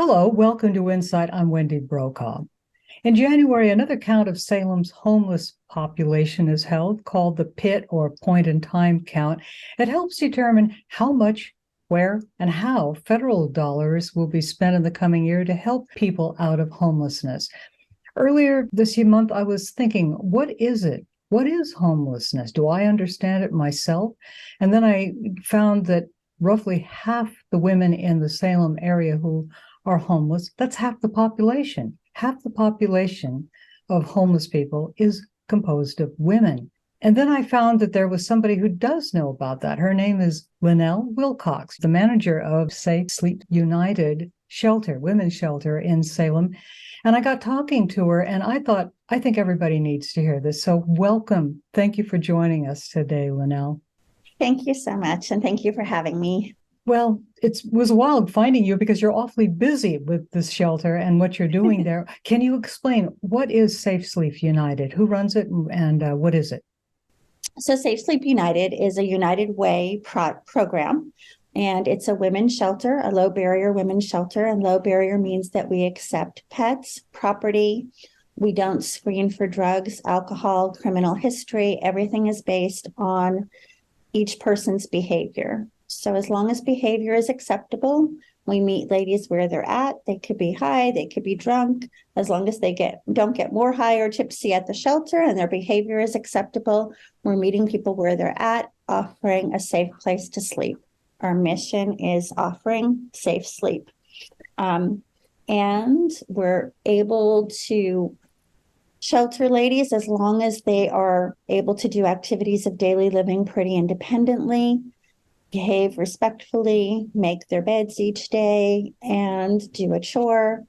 Hello, welcome to InSight. I'm Wendy Brokaw. In January, another count of Salem's homeless population is held called the PIT or Point in Time Count. It helps determine how much, where, and how federal dollars will be spent in the coming year to help people out of homelessness. Earlier this month, I was thinking, what is it? What is homelessness? Do I understand it myself? And then I found that roughly half the women in the Salem area who are homeless, that's half the population. Half the population of homeless people is composed of women. And then I found that there was somebody who does know about that. Her name is Lynelle Willcox, the manager of SafeSleep United shelter, women's shelter in Salem. And I got talking to her and I thought, I think everybody needs to hear this. So welcome. Thank you for joining us today, Lynelle. Thank you so much. And thank you for having me. Well, it was wild finding you because you're awfully busy with this shelter and what you're doing there. Can you explain what is SafeSleep United? Who runs it and what is it? So SafeSleep United is a United Way program, and it's a women's shelter, a low barrier women's shelter. And low barrier means that we accept pets, property. We don't screen for drugs, alcohol, criminal history. Everything is based on each person's behavior. So as long as behavior is acceptable, we meet ladies where they're at. They could be high, they could be drunk. As long as they don't get more high or tipsy at the shelter and their behavior is acceptable, we're meeting people where they're at, offering a safe place to sleep. Our mission is offering safe sleep. And we're able to shelter ladies as long as they are able to do activities of daily living pretty independently, behave respectfully, make their beds each day, and do a chore,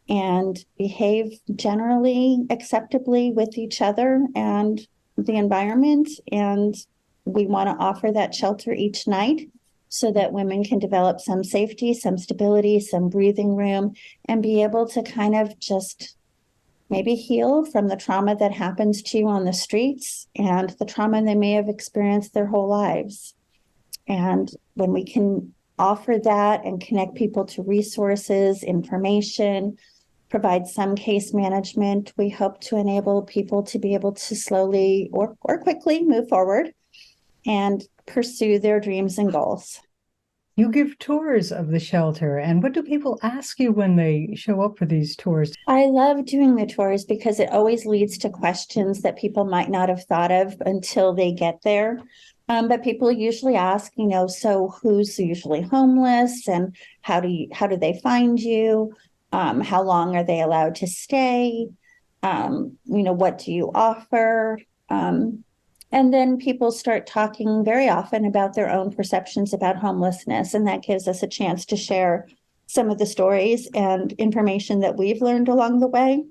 and behave generally acceptably with each other and the environment. And we want to offer that shelter each night so that women can develop some safety, some stability, some breathing room, and be able to kind of just maybe heal from the trauma that happens to you on the streets and the trauma they may have experienced their whole lives. And when we can offer that and connect people to resources, information, provide some case management, we hope to enable people to be able to slowly or quickly move forward and pursue their dreams and goals. You give tours of the shelter, and what do people ask you when they show up for these tours? I love doing the tours because it always leads to questions that people might not have thought of until they get there. But people usually ask, so who's usually homeless and how do they find you? How long are they allowed to stay? What do you offer? And then people start talking very often about their own perceptions about homelessness. And that gives us a chance to share some of the stories and information that we've learned along the way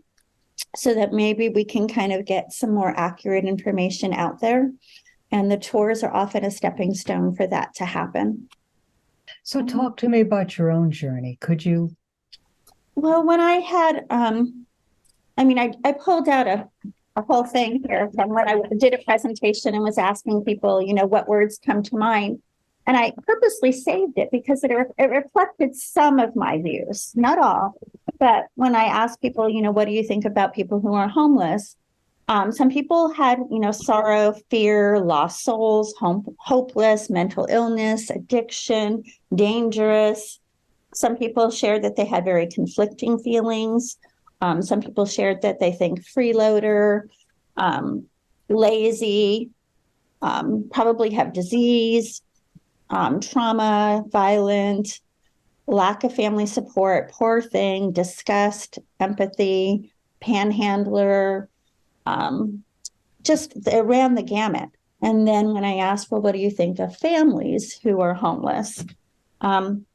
so that maybe we can kind of get some more accurate information out there. And the tours are often a stepping stone for that to happen. So talk to me about your own journey. Could you? Well, when I had, I pulled out a whole thing here from when I did a presentation and was asking people, what words come to mind. And I purposely saved it because it reflected some of my views, not all. But when I asked people, what do you think about people who are homeless? Some people had, sorrow, fear, lost souls, hopeless, mental illness, addiction, dangerous. Some people shared that they had very conflicting feelings. Some people shared that they think freeloader, lazy, probably have disease, trauma, violent, lack of family support, poor thing, disgust, empathy, panhandler. Just it ran the gamut. And then when I asked, well, what do you think of families who are homeless? Then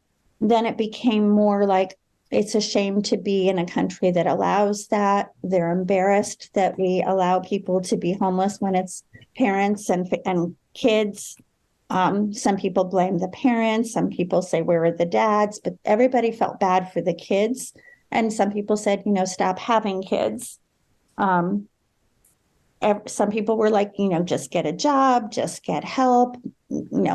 it became more like it's a shame to be in a country that allows that. They're embarrassed that we allow people to be homeless when it's parents and kids. Some people blame the parents. Some people say, where are the dads? But everybody felt bad for the kids. And some people said, stop having kids. Some people were like, just get a job, just get help.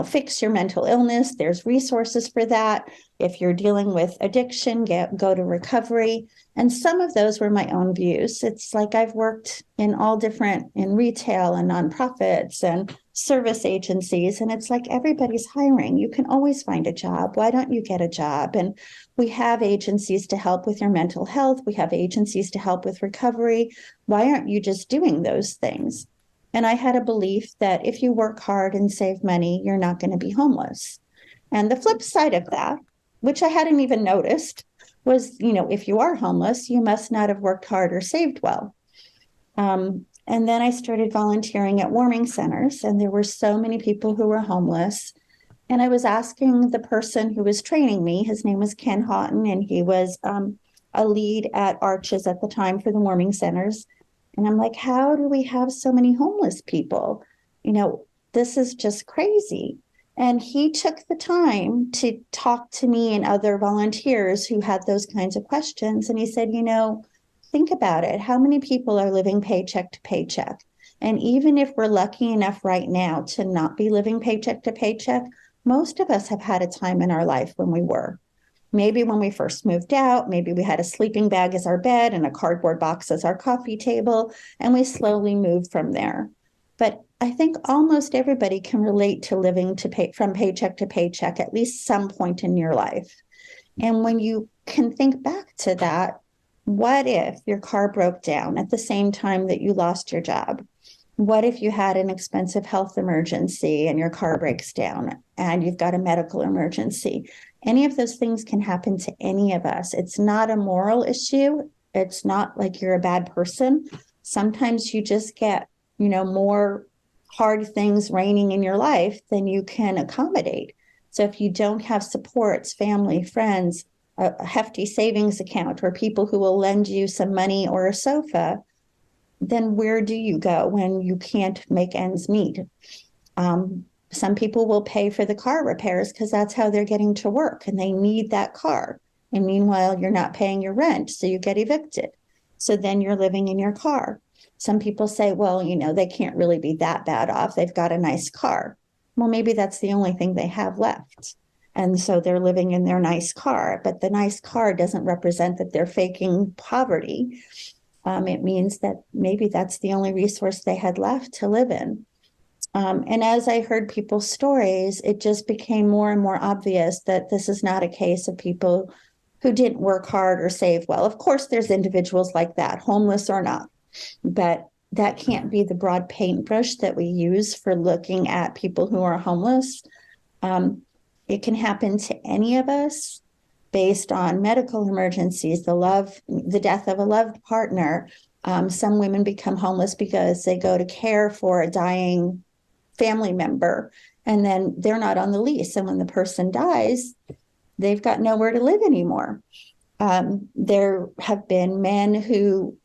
fix your mental illness. There's resources for that. If you're dealing with addiction, go to recovery. And some of those were my own views. It's like I've worked in retail and nonprofits and service agencies. And it's like everybody's hiring. You can always find a job. Why don't you get a job? And we have agencies to help with your mental health. We have agencies to help with recovery. Why aren't you just doing those things? And I had a belief that if you work hard and save money, you're not going to be homeless. And the flip side of that, which I hadn't even noticed, was, if you are homeless, you must not have worked hard or saved well. And then I started volunteering at warming centers, and there were so many people who were homeless. And I was asking the person who was training me, his name was Ken Houghton, and he was a lead at Arches at the time for the warming centers. And I'm like, how do we have so many homeless people? This is just crazy. And he took the time to talk to me and other volunteers who had those kinds of questions. And he said, think about it. How many people are living paycheck to paycheck? And even if we're lucky enough right now to not be living paycheck to paycheck, most of us have had a time in our life when we were. Maybe when we first moved out, maybe we had a sleeping bag as our bed and a cardboard box as our coffee table, and we slowly moved from there. But I think almost everybody can relate to living from paycheck to paycheck at least some point in your life. And when you can think back to that, what if your car broke down at the same time that you lost your job? What if you had an expensive health emergency and your car breaks down and you've got a medical emergency? Any of those things can happen to any of us. It's not a moral issue. It's not like you're a bad person. Sometimes you just get, more hard things raining in your life than you can accommodate. So if you don't have supports, family, friends, a hefty savings account, or people who will lend you some money or a sofa, then where do you go when you can't make ends meet? Some people will pay for the car repairs because that's how they're getting to work and they need that car. And meanwhile, you're not paying your rent, so you get evicted. So then you're living in your car. Some people say, well, they can't really be that bad off. They've got a nice car. Well, maybe that's the only thing they have left. And so they're living in their nice car, but the nice car doesn't represent that they're faking poverty. It means that maybe that's the only resource they had left to live in. And as I heard people's stories, it just became more and more obvious that this is not a case of people who didn't work hard or save well. Of course, there's individuals like that, homeless or not, but that can't be the broad paintbrush that we use for looking at people who are homeless. It can happen to any of us based on medical emergencies, the death of a loved partner. Some women become homeless because they go to care for a dying family member, and then they're not on the lease. And when the person dies, they've got nowhere to live anymore. There have been men who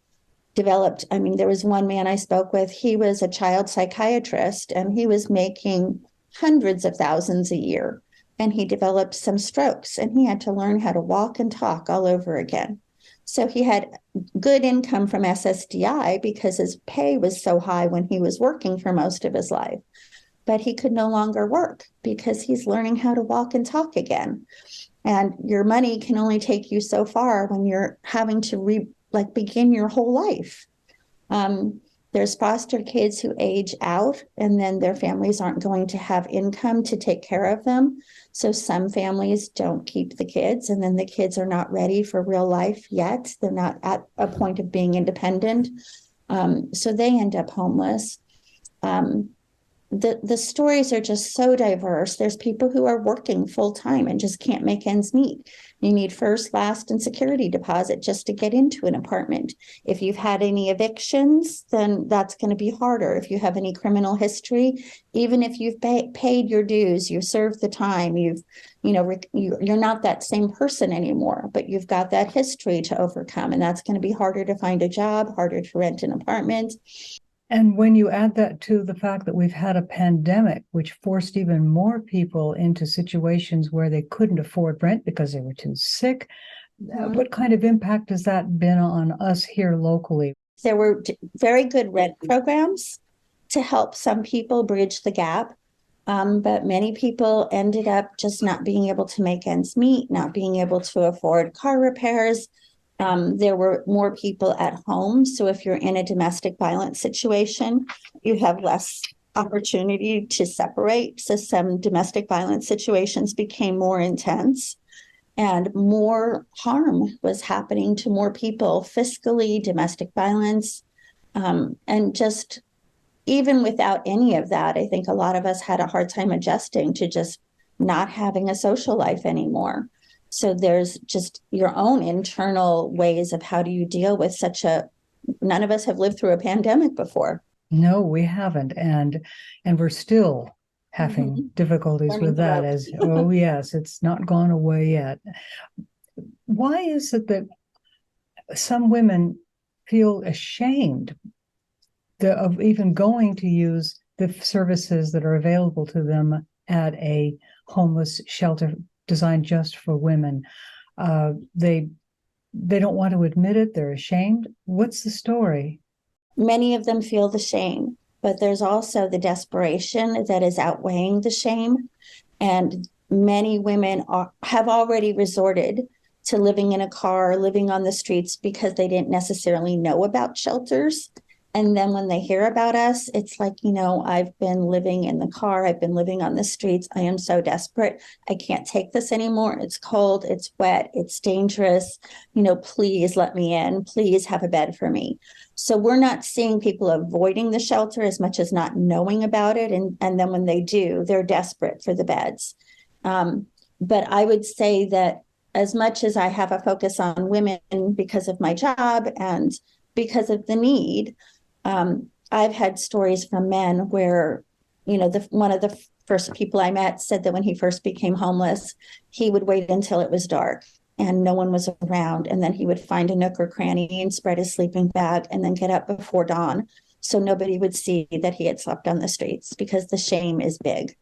developed, there was one man I spoke with, he was a child psychiatrist, and he was making hundreds of thousands a year. And he developed some strokes, and he had to learn how to walk and talk all over again. So he had good income from SSDI because his pay was so high when he was working for most of his life. But he could no longer work because he's learning how to walk and talk again. And your money can only take you so far when you're having to begin your whole life. There's foster kids who age out and then their families aren't going to have income to take care of them. So some families don't keep the kids, and then the kids are not ready for real life yet. They're not at a point of being independent. So they end up homeless. The stories are just so diverse. There's people who are working full time and just can't make ends meet. You need first, last, and security deposit just to get into an apartment. If you've had any evictions, then that's going to be harder. If you have any criminal history, even if you've paid your dues, you've served the time, you're not that same person anymore, but you've got that history to overcome, and that's going to be harder to find a job, harder to rent an apartment. And when you add that to the fact that we've had a pandemic, which forced even more people into situations where they couldn't afford rent because they were too sick, what kind of impact has that been on us here locally? There were very good rent programs to help some people bridge the gap. But many people ended up just not being able to make ends meet, not being able to afford car repairs. There were more people at home. So if you're in a domestic violence situation, you have less opportunity to separate. So some domestic violence situations became more intense and more harm was happening to more people fiscally, domestic violence, and just even without any of that, I think a lot of us had a hard time adjusting to just not having a social life anymore. So there's just your own internal ways of how do you deal with none of us have lived through a pandemic before. No, we haven't. And we're still having difficulties Learning with the that ropes. oh yes, it's not gone away yet. Why is it that some women feel ashamed of even going to use the services that are available to them at a homeless shelter designed just for women? They don't want to admit it. They're ashamed. What's the story? Many of them feel the shame, but there's also the desperation that is outweighing the shame. And many women have already resorted to living in a car, living on the streets because they didn't necessarily know about shelters. And then when they hear about us, it's like, I've been living in the car, I've been living on the streets. I am so desperate. I can't take this anymore. It's cold, it's wet, it's dangerous. Please let me in. Please have a bed for me. So we're not seeing people avoiding the shelter as much as not knowing about it. And then when they do, they're desperate for the beds. But I would say that as much as I have a focus on women because of my job and because of the need, I've had stories from men where, one of the first people I met said that when he first became homeless, he would wait until it was dark and no one was around. And then he would find a nook or cranny and spread his sleeping bag and then get up before dawn. So nobody would see that he had slept on the streets because the shame is big.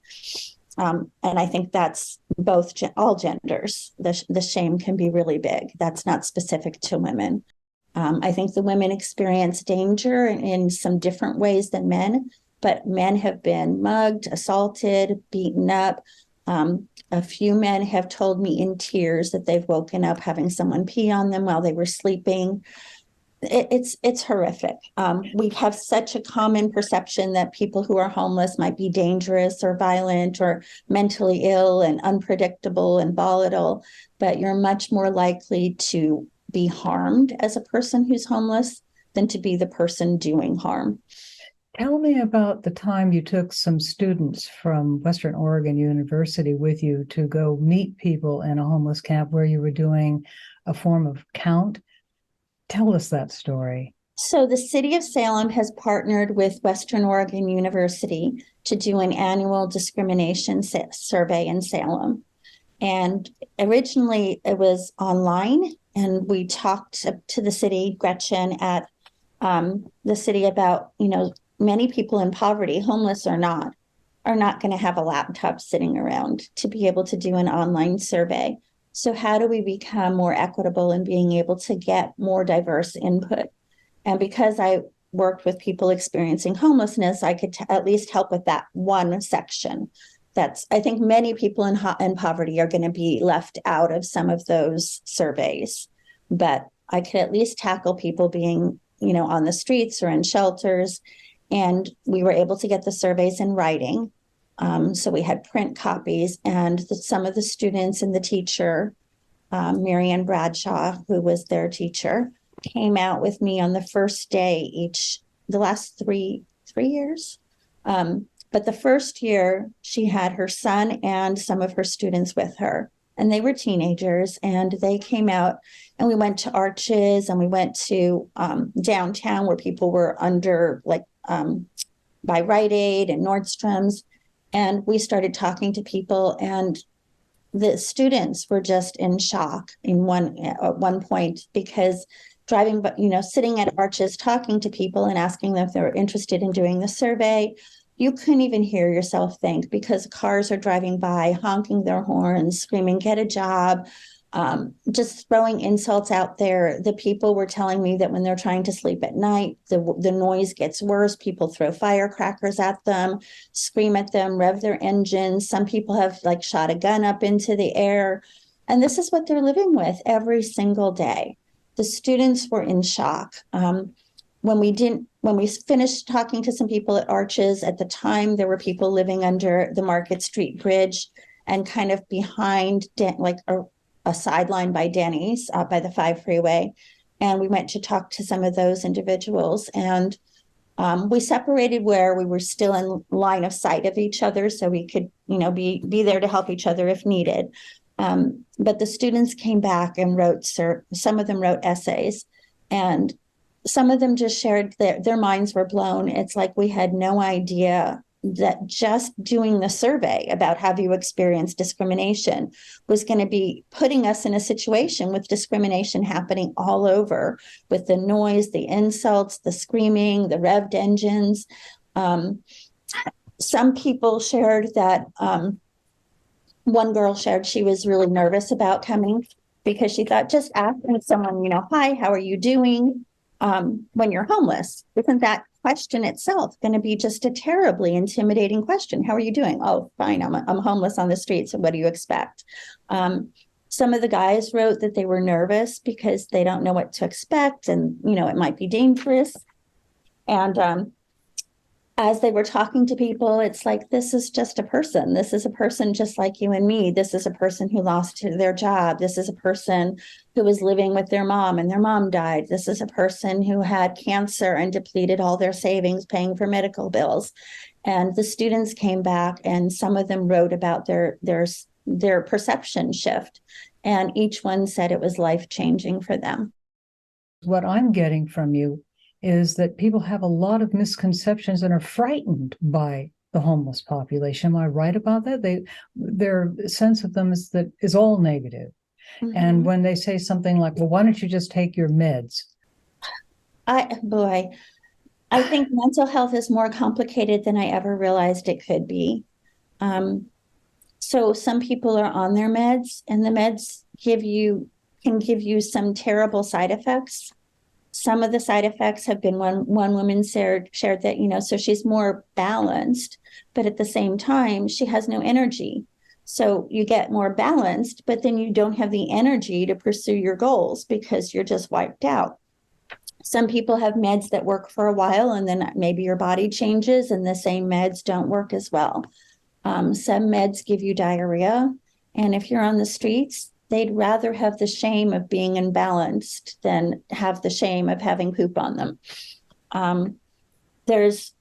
And I think that's all genders. The shame can be really big. That's not specific to women. I think the women experience danger in some different ways than men, but men have been mugged, assaulted, beaten up. A few men have told me in tears that they've woken up having someone pee on them while they were sleeping. It's horrific. We have such a common perception that people who are homeless might be dangerous or violent or mentally ill and unpredictable and volatile, but you're much more likely to be harmed as a person who's homeless than to be the person doing harm. Tell me about the time you took some students from Western Oregon University with you to go meet people in a homeless camp where you were doing a form of count. Tell us that story. So the city of Salem has partnered with Western Oregon University to do an annual discrimination survey in Salem. And originally it was online, and we talked to the city, Gretchen, at the city about, many people in poverty, homeless or not, are not going to have a laptop sitting around to be able to do an online survey. So how do we become more equitable in being able to get more diverse input? And because I worked with people experiencing homelessness, I could at least help with that one section. I think many people in poverty are going to be left out of some of those surveys, but I could at least tackle people being, on the streets or in shelters. And we were able to get the surveys in writing. So we had print copies, and some of the students and the teacher, Marianne Bradshaw, who was their teacher, came out with me on the first day the last three years. But the first year, she had her son and some of her students with her, and they were teenagers, and they came out, and we went to Arches, and we went to downtown where people were under, by Rite Aid and Nordstrom's, and we started talking to people, and the students were just in shock at one point, because driving, sitting at Arches talking to people and asking them if they were interested in doing the survey, you couldn't even hear yourself think, because cars are driving by, honking their horns, screaming, get a job. just throwing insults out there. The people were telling me that when they're trying to sleep at night, the noise gets worse. People throw firecrackers at them, scream at them, rev their engines. Some people have like shot a gun up into the air. And this is what they're living with every single day. The students were in shock. When we finished talking to some people at Arches, at the time, there were people living under the Market Street Bridge and kind of behind, like a sideline by Denny's, by the 5 freeway. And we went to talk to some of those individuals. And we separated where we were still in line of sight of each other so we could, be there to help each other if needed. But the students came back and some of them wrote essays, and some of them just shared that their minds were blown. It's like we had no idea that just doing the survey about have you experienced discrimination was going to be putting us in a situation with discrimination happening all over, with the noise, the insults, the screaming, the revved engines. Some people shared that one girl shared she was really nervous about coming because she thought just asking someone, hi, how are you doing? When you're homeless, isn't that question itself going to be just a terribly intimidating question? How are you doing? Oh, fine. I'm homeless on the street. So what do you expect? Some of the guys wrote that they were nervous because they don't know what to expect, and it might be dangerous. And as they were talking to people, it's like, this is just a person. This is a person just like you and me. This is a person who lost their job. This is a person who was living with their mom and their mom died. This is a person who had cancer and depleted all their savings paying for medical bills. And the students came back, and some of them wrote about their perception shift. And each one said it was life-changing for them. What I'm getting from you is that people have a lot of misconceptions and are frightened by the homeless population. Am I right about that? Their sense of them is all negative. Mm-hmm. And when they say something like, well, why don't you just take your meds? I think mental health is more complicated than I ever realized it could be. So some people are on their meds, and the meds can give you some terrible side effects. Some of the side effects have been one woman shared that, so she's more balanced, but at the same time, she has no energy. So you get more balanced, but then you don't have the energy to pursue your goals because you're just wiped out. Some people have meds that work for a while, and then maybe your body changes and the same meds don't work as well. Some meds give you diarrhea. And if you're on the streets, they'd rather have the shame of being imbalanced than have the shame of having poop on them. There's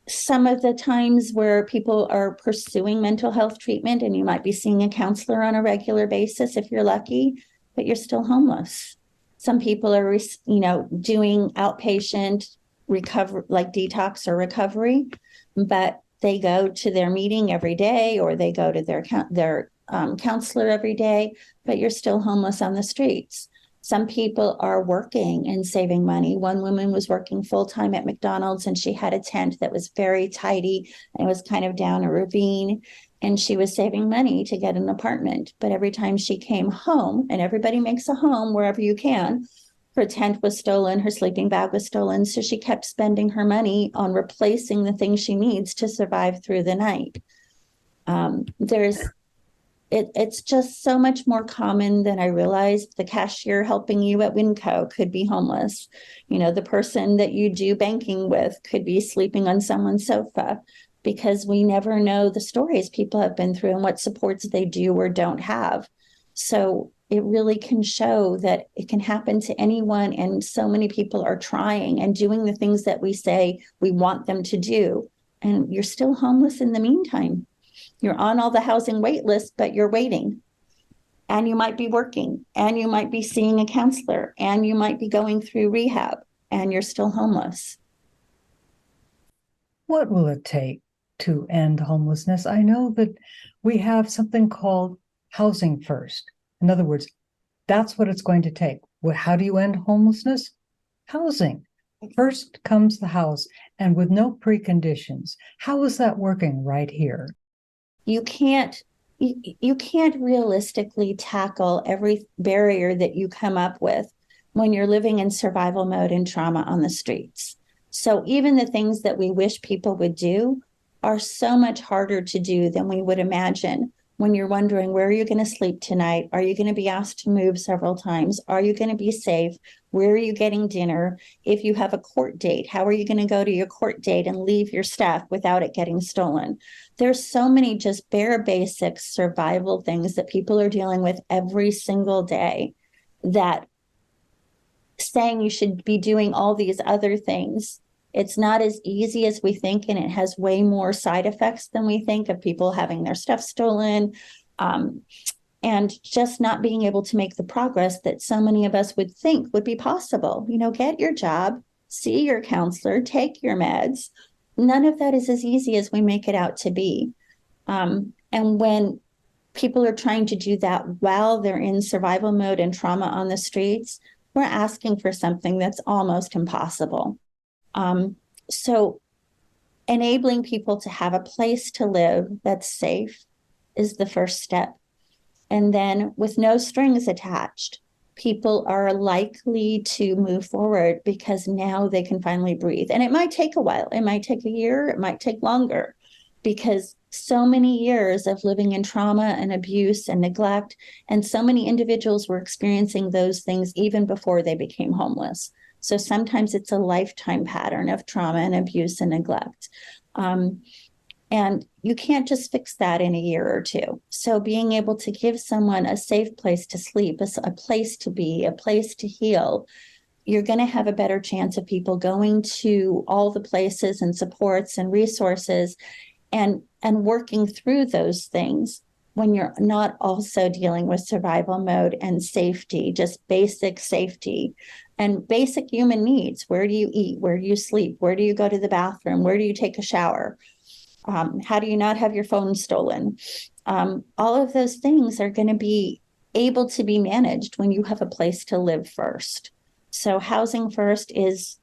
some of the times where people are pursuing mental health treatment, and you might be seeing a counselor on a regular basis if you're lucky, but you're still homeless. Some people are, doing outpatient recovery, like detox or recovery, but they go to their meeting every day, or they go to their counselor every day, but you're still homeless on the streets. Some people are working and saving money. One woman was working full-time at McDonald's, and she had a tent that was very tidy and it was kind of down a ravine, and she was saving money to get an apartment. But every time she came home, and everybody makes a home wherever you can, her tent was stolen, her sleeping bag was stolen. So she kept spending her money on replacing the things she needs to survive through the night. It's just so much more common than I realized. The cashier helping you at Winco could be homeless. The person that you do banking with could be sleeping on someone's sofa, because we never know the stories people have been through and what supports they do or don't have. So it really can show that it can happen to anyone. And so many people are trying and doing the things that we say we want them to do. And you're still homeless in the meantime. You're on all the housing wait lists, but you're waiting. And you might be working, and you might be seeing a counselor, and you might be going through rehab, and you're still homeless. What will it take to end homelessness? I know that we have something called housing first. In other words, that's what it's going to take. How do you end homelessness? Housing. First comes the house, and with no preconditions. How is that working right here? You can't you can't realistically tackle every barrier that you come up with when you're living in survival mode and trauma on the streets. So even the things that we wish people would do are so much harder to do than we would imagine when you're wondering, where are you going to sleep tonight? Are you going to be asked to move several times? Are you going to be safe? Where are you getting dinner? If you have a court date, how are you going to go to your court date and leave your stuff without it getting stolen? There's so many just bare basic survival things that people are dealing with every single day, that saying you should be doing all these other things, it's not as easy as we think, and it has way more side effects than we think, of people having their stuff stolen, and just not being able to make the progress that so many of us would think would be possible. Get your job, see your counselor, take your meds. None of that is as easy as we make it out to be. And when people are trying to do that while they're in survival mode and trauma on the streets, we're asking for something that's almost impossible. So enabling people to have a place to live that's safe is the first step. And then, with no strings attached, people are likely to move forward because now they can finally breathe. And it might take a while. It might take a year. It might take longer, because so many years of living in trauma and abuse and neglect, and so many individuals were experiencing those things even before they became homeless. So sometimes it's a lifetime pattern of trauma and abuse and neglect. And you can't just fix that in a year or two. So being able to give someone a safe place to sleep, a place to be, a place to heal, you're going to have a better chance of people going to all the places and supports and resources and working through those things when you're not also dealing with survival mode and safety, just basic safety and basic human needs. Where do you eat? Where do you sleep? Where do you go to the bathroom? Where do you take a shower? How do you not have your phone stolen? All of those things are going to be able to be managed when you have a place to live first. So housing first is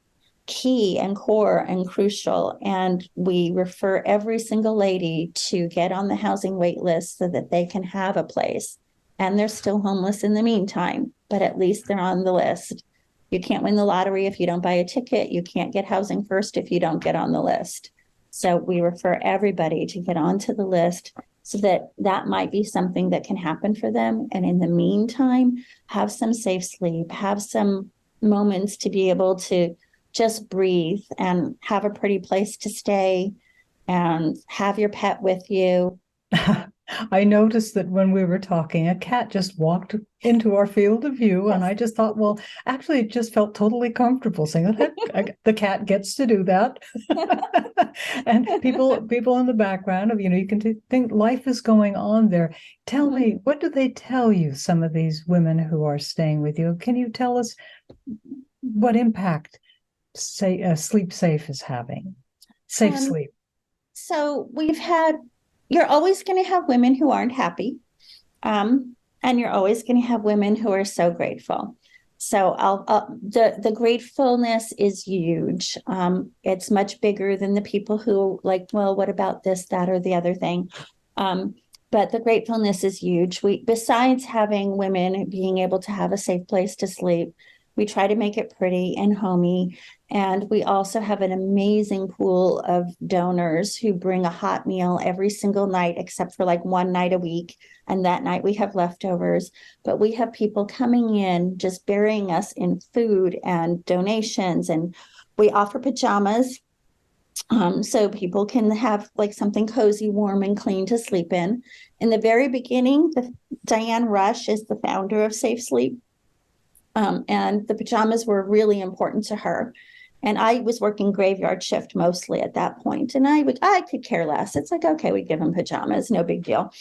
key and core and crucial. And we refer every single lady to get on the housing wait list so that they can have a place. And they're still homeless in the meantime, but at least they're on the list. You can't win the lottery if you don't buy a ticket. You can't get housing first if you don't get on the list. So we refer everybody to get onto the list so that that might be something that can happen for them. And in the meantime, have some safe sleep, have some moments to be able to just breathe and have a pretty place to stay and have your pet with you. I noticed that when we were talking, a cat just walked into our field of view, and I just thought, well, actually, it just felt totally comfortable saying that the cat gets to do that. And people in the background of, you can think life is going on there. Tell me, what do they tell you, some of these women who are staying with you? Can you tell us what impact Sleep Safe is having? Safe sleep. So you're always going to have women who aren't happy. And you're always going to have women who are so grateful. So the gratefulness is huge. It's much bigger than the people who like, well, what about this, that, or the other thing? But the gratefulness is huge. Besides having women being able to have a safe place to sleep, we try to make it pretty and homey. And we also have an amazing pool of donors who bring a hot meal every single night, except for like one night a week. And that night we have leftovers. But we have people coming in, just burying us in food and donations. And we offer pajamas. So people can have like something cozy, warm, and clean to sleep in. In the very beginning, Diane Rush is the founder of Safe Sleep. And the pajamas were really important to her. And I was working graveyard shift mostly at that point. And I could care less. It's like, okay, we give them pajamas, no big deal.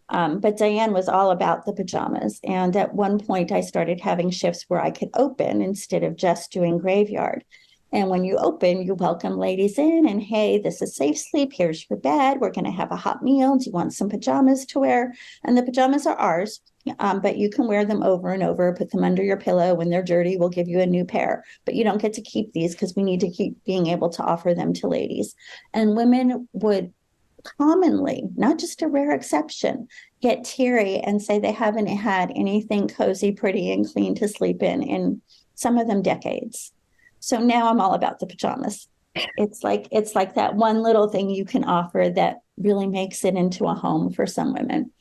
But Diane was all about the pajamas. And at one point I started having shifts where I could open instead of just doing graveyard. And when you open, you welcome ladies in and, hey, this is Safe Sleep. Here's your bed. We're going to have a hot meal. Do you want some pajamas to wear? And the pajamas are ours. But you can wear them over and over, put them under your pillow. When they're dirty, we'll give you a new pair. But you don't get to keep these because we need to keep being able to offer them to ladies. And women would commonly, not just a rare exception, get teary and say they haven't had anything cozy, pretty, and clean to sleep in some of them decades. So now I'm all about the pajamas. It's like that one little thing you can offer that really makes it into a home for some women.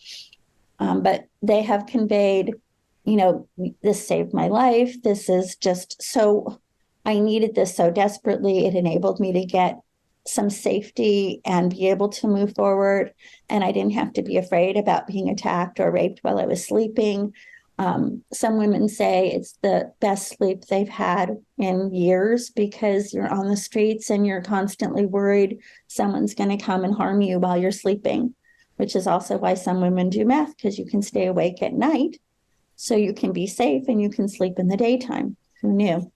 But they have conveyed, this saved my life. This is just so, I needed this so desperately. It enabled me to get some safety and be able to move forward. And I didn't have to be afraid about being attacked or raped while I was sleeping. Some women say it's the best sleep they've had in years because you're on the streets and you're constantly worried someone's going to come and harm you while you're sleeping, which is also why some women do meth, because you can stay awake at night so you can be safe and you can sleep in the daytime. Who knew?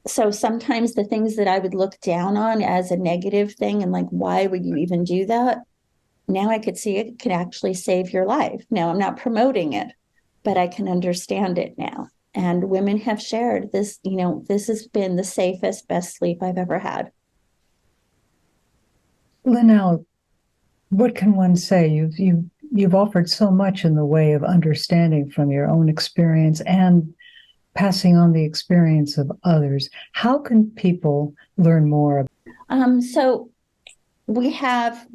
So sometimes the things that I would look down on as a negative thing and like, why would you even do that? Now I could see it could actually save your life. Now I'm not promoting it, but I can understand it now. And women have shared this, this has been the safest, best sleep I've ever had. Lynelle, what can one say? You've offered so much in the way of understanding from your own experience and passing on the experience of others. How can people learn more? So we have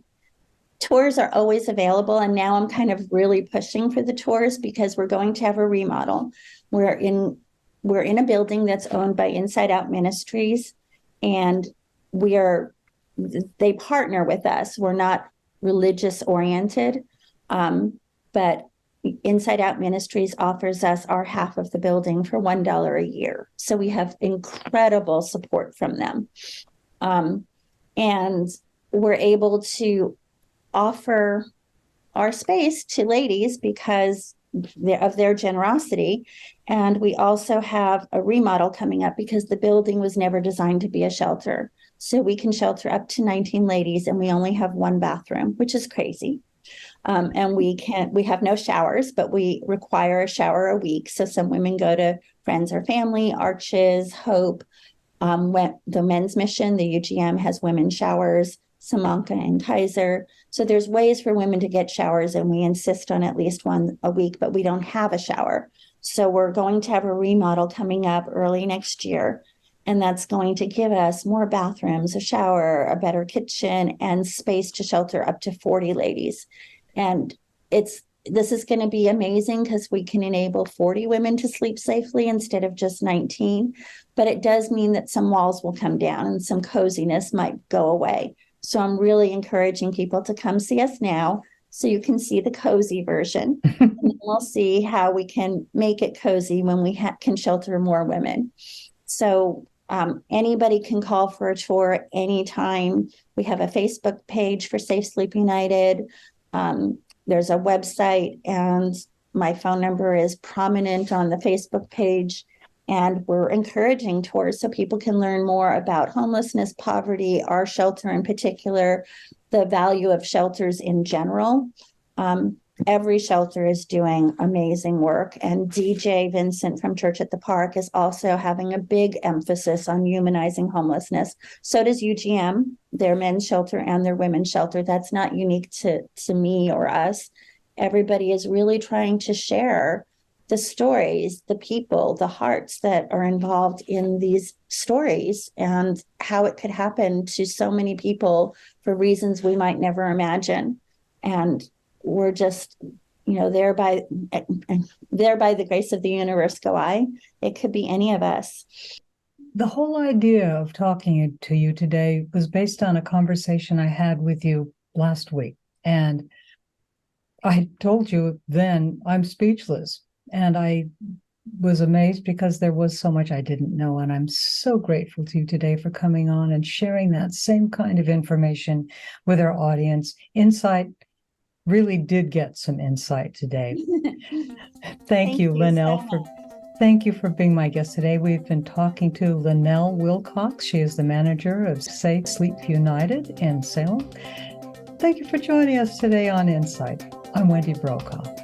tours are always available, and now I'm kind of really pushing for the tours because we're going to have a remodel. We're in a building that's owned by InSight Out Ministries, and they partner with us. We're not religious oriented, but InSight Out Ministries offers us our half of the building for $1 a year. So we have incredible support from them. And we're able to offer our space to ladies because of their generosity. And we also have a remodel coming up because the building was never designed to be a shelter. So we can shelter up to 19 ladies and we only have one bathroom, which is crazy. And we have no showers, but we require a shower a week. So some women go to Friends or Family, Arches, Hope. When the men's mission, the UGM has women's showers, Samanka and Kaiser. So there's ways for women to get showers, and we insist on at least one a week, but we don't have a shower. So we're going to have a remodel coming up early next year. And that's going to give us more bathrooms, a shower, a better kitchen, and space to shelter up to 40 ladies. And this is going to be amazing because we can enable 40 women to sleep safely instead of just 19. But it does mean that some walls will come down and some coziness might go away. So I'm really encouraging people to come see us now so you can see the cozy version. And then we'll see how we can make it cozy when we can shelter more women. So anybody can call for a tour anytime. We have a Facebook page for SafeSleep United. There's a website, and my phone number is prominent on the Facebook page. And we're encouraging tours so people can learn more about homelessness, poverty, our shelter in particular, the value of shelters in general. Every shelter is doing amazing work. And DJ Vincent from Church at the Park is also having a big emphasis on humanizing homelessness. So does UGM, their men's shelter and their women's shelter. That's not unique to me or us. Everybody is really trying to share the stories, the people, the hearts that are involved in these stories and how it could happen to so many people for reasons we might never imagine. And we're just, there by the grace of the universe go I. It could be any of us. The whole idea of talking to you today was based on a conversation I had with you last week. And I told you then I'm speechless. And I was amazed because there was so much I didn't know. And I'm so grateful to you today for coming on and sharing that same kind of information with our audience. InSight really did get some insight today. Thank you, Lynelle, thank you for being my guest today. We've been talking to Lynelle Willcox. She is the manager of SafeSleep United in Salem. Thank you for joining us today on InSight. I'm Wendy Brokaw.